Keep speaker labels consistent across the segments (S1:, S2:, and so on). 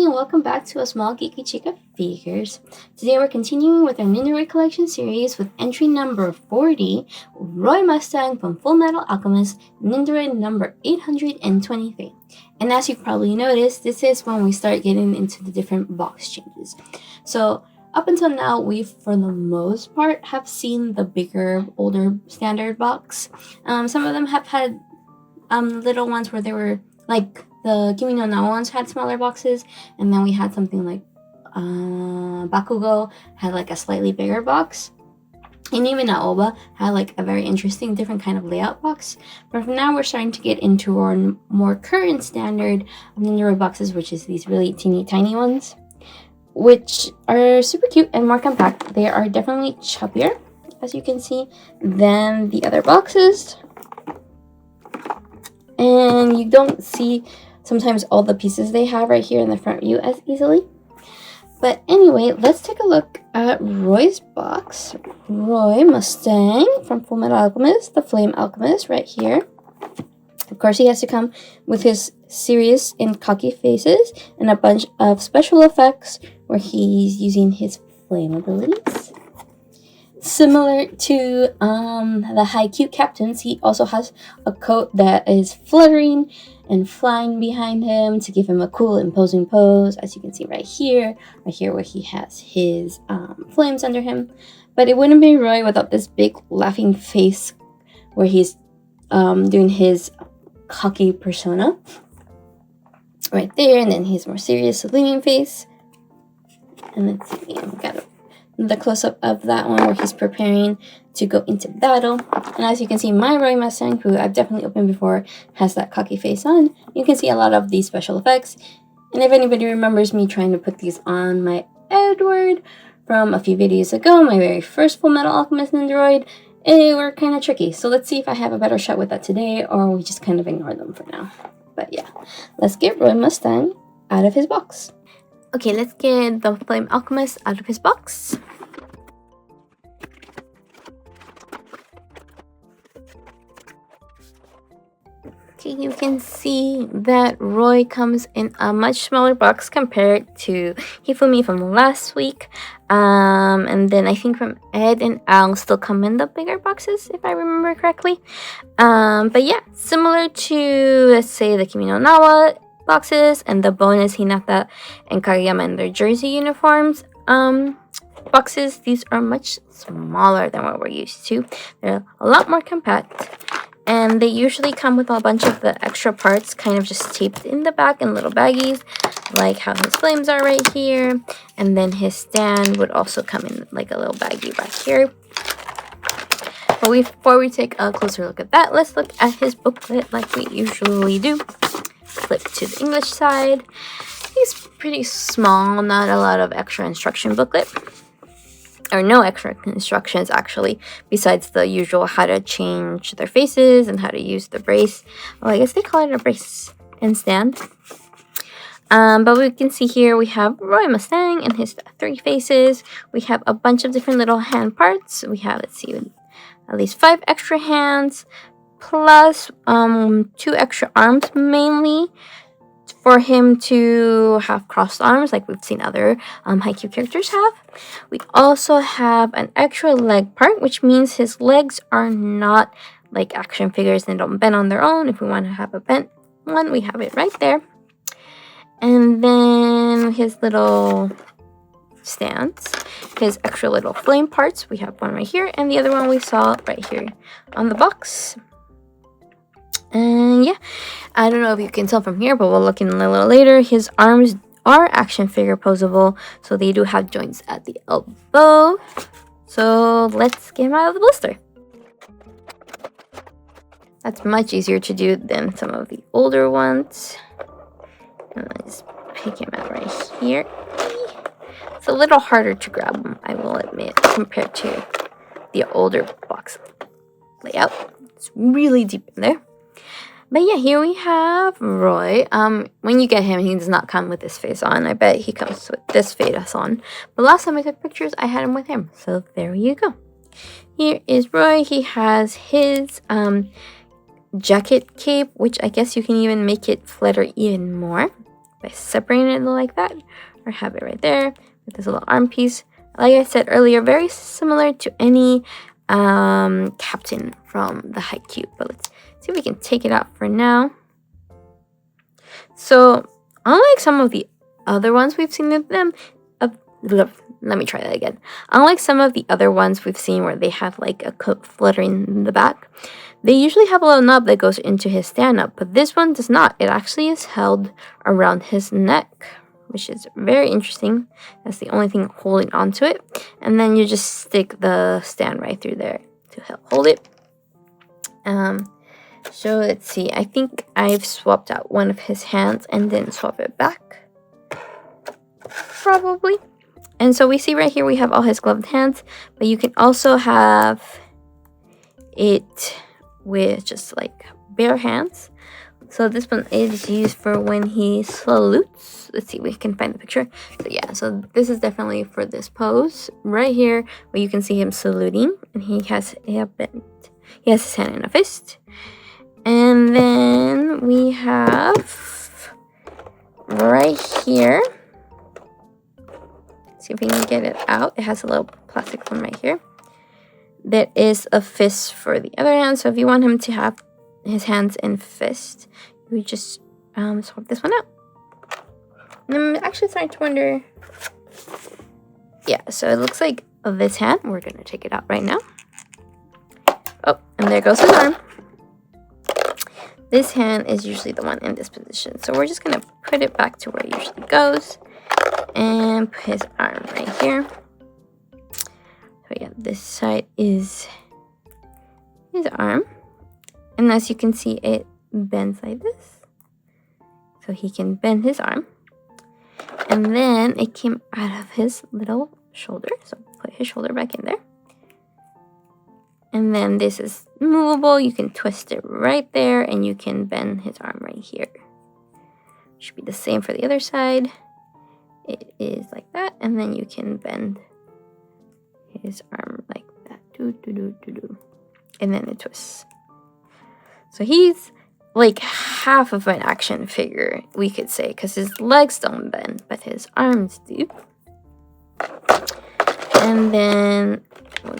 S1: and welcome back to A Small Geeky Chica figures. Today we're continuing with our Nendoroid Collection series with entry number 40, Roy Mustang from Full Metal Alchemist, Nendoroid number 823. And as you've probably noticed, this is when we start getting into the different box changes. So up until now, we've, for the most part, have seen the bigger, older standard box. Some of them have had little ones where they were like the Kimi no Na ones had smaller boxes, and then we had something like Bakugo had like a slightly bigger box, and even Aoba had like a very interesting different kind of layout box. But for now, we're starting to get into our more current standard Nendoroid boxes, which is these really teeny tiny ones, which are super cute and more compact. They are definitely chubbier, as you can see, than the other boxes. And you don't see sometimes all the pieces they have right here in the front view as easily. But anyway, let's take a look at Roy's box. Roy Mustang from Full Metal Alchemist, the Flame Alchemist right here. Of course, he has to come with his serious and cocky faces and a bunch of special effects where he's using his flame abilities. Similar to the High Cute Captains, he also has a coat that is fluttering and flying behind him to give him a cool, imposing pose, as you can see right here where he has his flames under him. But it wouldn't be Roy without this big laughing face where he's doing his cocky persona right there, and then his more serious leaning face. And let's see, we got the close-up of that one where he's preparing to go into battle. And as you can see, my Roy Mustang, who I've definitely opened before, has that cocky face on. You can see a lot of these special effects. And if anybody remembers me trying to put these on my Edward from a few videos ago, my very first Full Metal Alchemist Nendoroid, they were kind of tricky. So let's see if I have a better shot with that today, or we just kind of ignore them for now. But yeah, let's get Roy Mustang out of his box. Okay, let's get the Flame Alchemist out of his box. Okay, you can see that Roy comes in a much smaller box compared to Hifumi from last week. And then I think from Ed and Al still come in the bigger boxes, if I remember correctly. But yeah, similar to, let's say, the Kimi no Na boxes and the bonus Hinata and Kageyama in their jersey uniforms boxes. These are much smaller than what we're used to. They're a lot more compact, and they usually come with a bunch of the extra parts kind of just taped in the back in little baggies, like how his flames are right here, and then his stand would also come in like a little baggie right here. But before we take a closer look at that, let's look at his booklet like we usually do. Flip to the English side. He's pretty small, not a lot of extra instruction booklet. Or no extra instructions, actually, besides the usual how to change their faces and how to use the brace. Well, I guess they call it a brace and stand. But we can see here we have Roy Mustang and his 3 faces. We have a bunch of different little hand parts. We have, let's see, at least 5 extra hands, plus 2 extra arms, mainly for him to have crossed arms like we've seen other Haikyuu characters have. We also have an extra leg part, which means his legs are not like action figures and don't bend on their own. If we want to have a bent one, we have it right there. And then his little stands, his extra little flame parts, we have one right here, and the other one we saw right here on the box. And yeah, I don't know if you can tell from here, but we'll look in a little later. His arms are action figure posable, so they do have joints at the elbow. So let's get him out of the blister. That's much easier to do than some of the older ones. And let's pick him out right here. It's a little harder to grab him, I will admit, compared to the older box layout. It's really deep in there. But yeah, here we have Roy. When you get him, he does not come with this face on. I bet he comes with this face on. But last time I took pictures, I had him with him. So there you go. Here is Roy. He has his jacket cape, which I guess you can even make it flutter even more. by separating it like that, or have it right there with this little arm piece. Like I said earlier, very similar to any captain from the Haikyuu. But let's see if we can take it out for now. So unlike some of the other ones we've seen with them, let me try that again. Unlike some of the other ones we've seen where they have like a coat fluttering in the back, they usually have a little knob that goes into his stand-up, but this one does not. It actually is held around his neck, which is very interesting. That's the only thing holding onto it. And then you just stick the stand right through there to help hold it. So let's see. I think I've swapped out one of his hands and then swap it back. Probably. And so we see right here we have all his gloved hands, but you can also have it with just like bare hands. So this one is used for when he salutes. Let's see, we can find the picture. So yeah, so this is definitely for this pose right here where you can see him saluting, and he has his hand in a fist. And then we have right here, see if we can get it out. It has a little plastic one right here. There is a fist for the other hand. So if you want him to have his hands in fist, you just swap this one out. And I'm actually starting to wonder. Yeah, so it looks like this hand. We're gonna take it out right now. Oh, and there goes his arm. This hand is usually the one in this position. So we're just gonna put it back to where it usually goes and put his arm right here. So yeah, this side is his arm. And as you can see, it bends like this. So he can bend his arm. And then it came out of his little shoulder. So put his shoulder back in there. And then this is movable. You can twist it right there and you can bend his arm right here. Should be the same for the other side. It is like that. And then you can bend his arm like that. And then it twists. So he's like half of an action figure, we could say, because his legs don't bend, but his arms do. And then I'm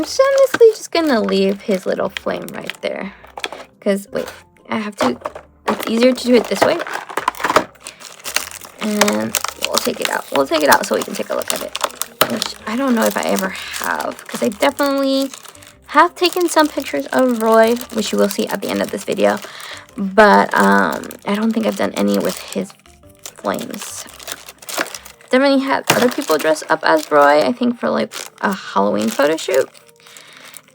S1: honestly just gonna leave his little flame right there. Because, wait, it's easier to do it this way. And we'll take it out. We'll take it out so we can take a look at it. Which I don't know if I ever have, because I definitely have taken some pictures of Roy, which you will see at the end of this video, but I don't think I've done any with his flames. Definitely had other people dress up as Roy, I think for like a Halloween photo shoot,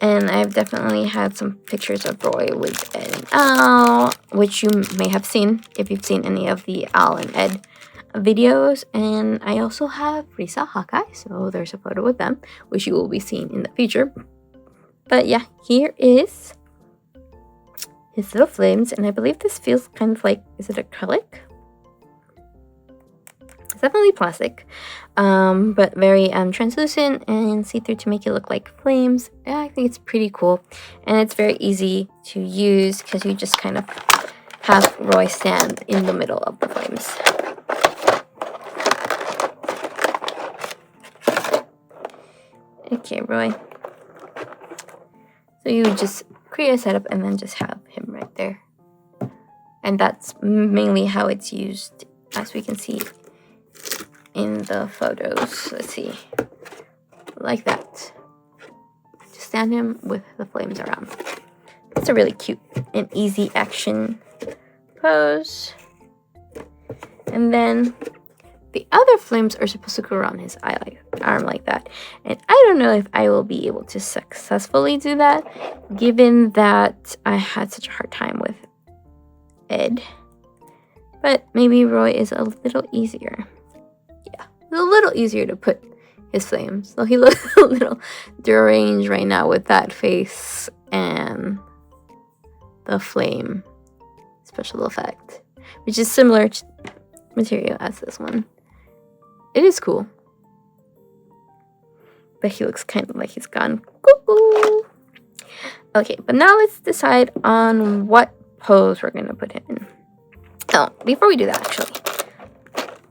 S1: and I've definitely had some pictures of Roy with Ed and Al, which you may have seen if you've seen any of the Al and Ed videos. And I also have Risa, Hawkeye, so there's a photo with them, which you will be seeing in the future. But yeah, here is his little flames, and I believe this feels kind of like, is it acrylic? It's definitely plastic, but very translucent and see-through to make it look like flames. Yeah, I think it's pretty cool, and it's very easy to use because you just kind of have Roy stand in the middle of the flames. Okay, Roy. So you would just create a setup and then just have him right there. And that's mainly how it's used, as we can see in the photos. Let's see. Like that. Just stand him with the flames around. It's a really cute and easy action pose. And then the other flames are supposed to go around his arm like that. And I don't know if I will be able to successfully do that, given that I had such a hard time with Ed. But maybe Roy is a little easier. Yeah, it's a little easier to put his flames. So he looks a little deranged right now with that face and the flame special effect, which is similar material as this one. It is cool. But he looks kind of like he's gone cuckoo. Okay, but now let's decide on what pose we're gonna put him in. Oh, before we do that, actually,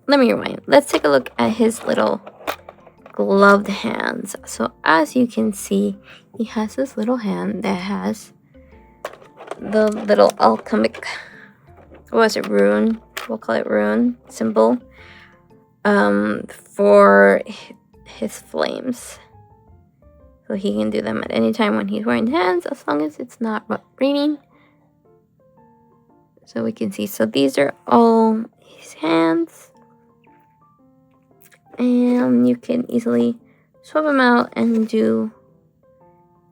S1: let me rewind. Let's take a look at his little gloved hands. So as you can see, he has this little hand that has the little alchemic, what was it, rune? We'll call it rune symbol for his flames. So he can do them at any time when he's wearing hands, as long as it's not raining. So we can see, so these are all his hands. And you can easily swap them out and do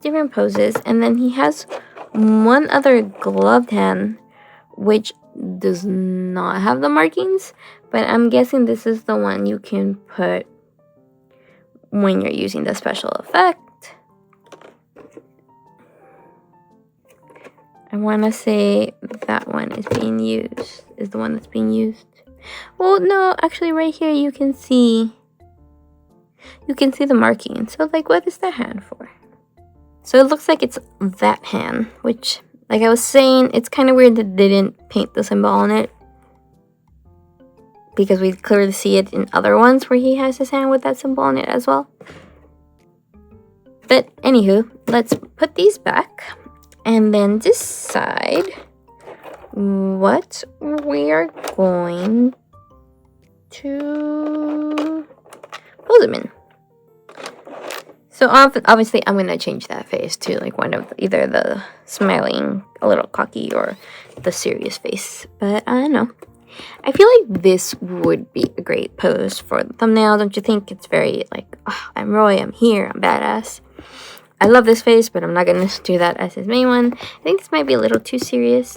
S1: different poses. And then he has one other gloved hand, which does not have the markings, but I'm guessing this is the one you can put when you're using the special effect. I want to say that one is being used, is the one that's being used. Well, no, actually right here you can see the marking. So like, what is that hand for? So it looks like it's that hand, which, like I was saying, it's kind of weird that they didn't paint the symbol on it, because we clearly see it in other ones where he has his hand with that symbol on it as well. But anywho, let's put these back and then decide what we are going to pose him in. So obviously I'm going to change that face to like one of either the smiling, a little cocky, or the serious face. But I don't know. I feel like this would be a great pose for the thumbnail, don't you think? It's very like, oh, I'm Roy, I'm here, I'm badass. I love this face, but I'm not going to do that as his main one. I think this might be a little too serious.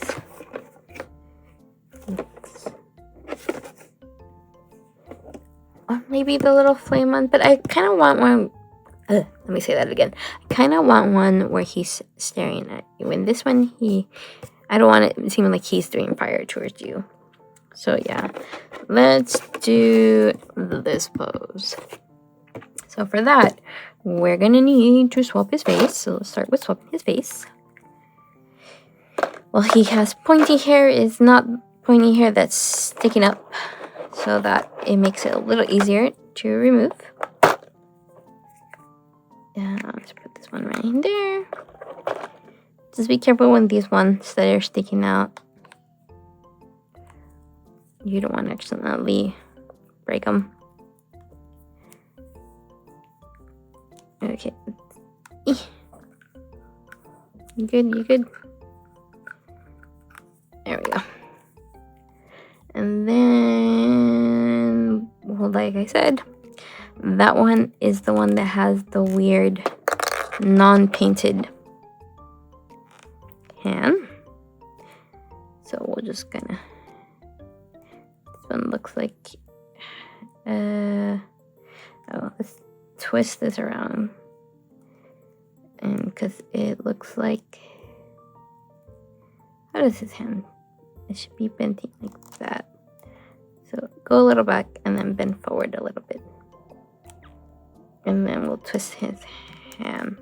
S1: Or maybe the little flame one, but I kind of want one. Let me say that again. I kind of want one where he's staring at you. In this one, I don't want it seeming like he's doing fire towards you. So yeah, let's do this pose. So for that, we're gonna need to swap his face. So let's start with swapping his face. Well, he has pointy hair. It's not pointy hair that's sticking up, so that it makes it a little easier to remove. Let's put this one right in there. Just be careful when these ones that are sticking out. You don't want to accidentally break them. Okay. You good? You good? There we go. And then, well, like I said, that one is the one that has the weird non-painted hand. So we're just gonna, this one looks like, let's twist this around. And because it looks like, how does his hand? It should be bending like that. So go a little back and then bend forward a little bit. And then we'll twist his hand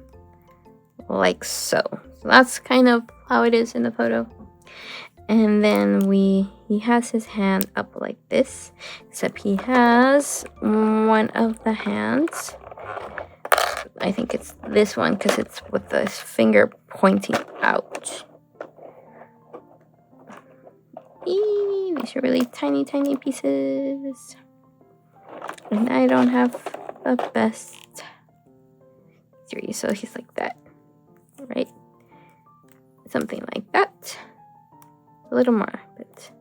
S1: like so. So that's kind of how it is in the photo. And then he has his hand up like this, except he has one of the hands. I think it's this one because it's with the finger pointing out. These are really tiny, tiny pieces. And I don't have the best theory, so he's like that, right? Something like that. A little more, but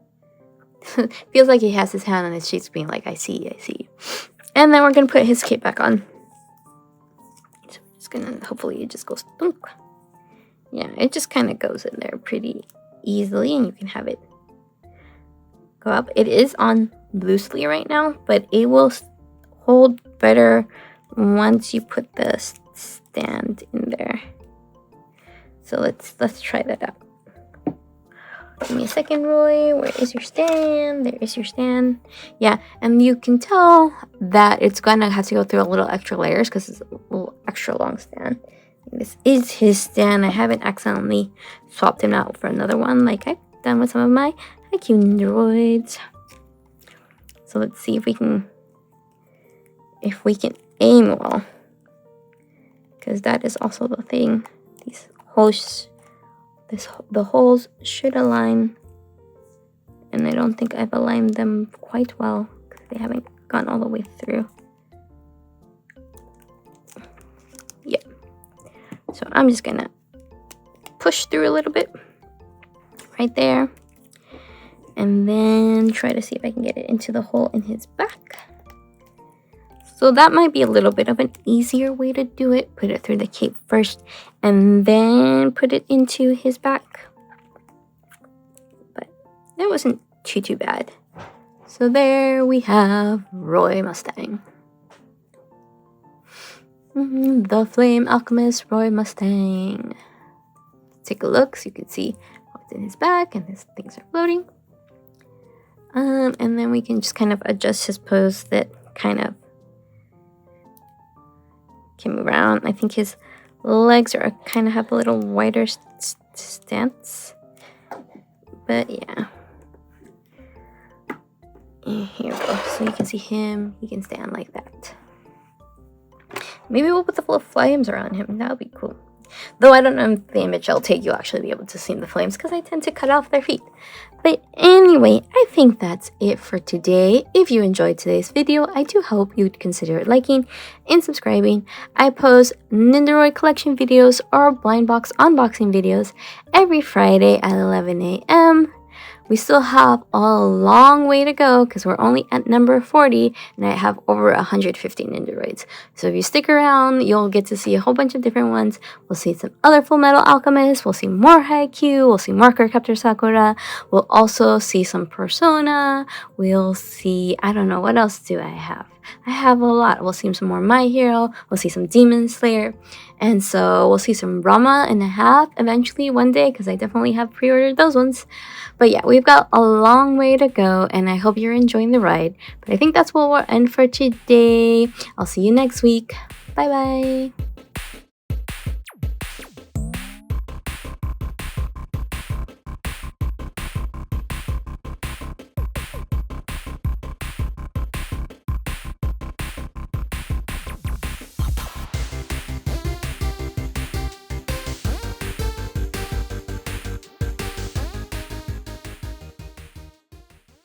S1: feels like he has his hand on his cheeks being like, I see, I see. And then we're going to put his cape back on. So we're just going to, hopefully it just goes thunk. Yeah, it just kind of goes in there pretty easily, and you can have it go up. It is on loosely right now, but it will hold better once you put the stand in there. So let's try that out. Give me a second, Roy. Where is your stand? There is your stand. Yeah, and you can tell that it's gonna have to go through a little extra layers because it's a little extra long stand. And this is his stand. I haven't accidentally swapped him out for another one like I done with some of my IQ Nendoroids. So let's see if we can aim well, because that is also the thing. These holes, the holes should align, and I don't think I've aligned them quite well because they haven't gone all the way through. Yep. So I'm just gonna push through a little bit right there, and then try to see if I can get it into the hole in his back. So that might be a little bit of an easier way to do it. Put it through the cape first and then put it into his back. But it wasn't too bad. So there we have Roy Mustang. The Flame Alchemist Roy Mustang. Take a look so you can see what's in his back and his things are floating. And then we can just kind of adjust his pose that kind of can move around. I think his legs are kind of have a little wider stance. But yeah. Here we go. So you can see him. He can stand like that. Maybe we'll put the full flames around him. That would be cool. Though I don't know if the image I'll take you'll actually be able to see the flames because I tend to cut off their feet. But anyway, I think that's it for today. If you enjoyed today's video, I do hope you'd consider liking and subscribing. I post Nendoroid Collection videos or blind box unboxing videos every Friday at 11 a.m. We still have a long way to go because we're only at number 40 and I have over 150 Nendoroids. So if you stick around, you'll get to see a whole bunch of different ones. We'll see some other Full Metal Alchemist. We'll see more Haikyuu. We'll see more Cardcaptor Sakura. We'll also see some Persona. We'll see, I don't know, what else do I have? I have a lot. We'll see some more My Hero. We'll see some Demon Slayer. And so we'll see some Rama and a half eventually one day because I definitely have pre-ordered those ones. But yeah, we've got a long way to go and I hope you're enjoying the ride. But I think that's what we'll end for today. I'll see you next week. Bye bye.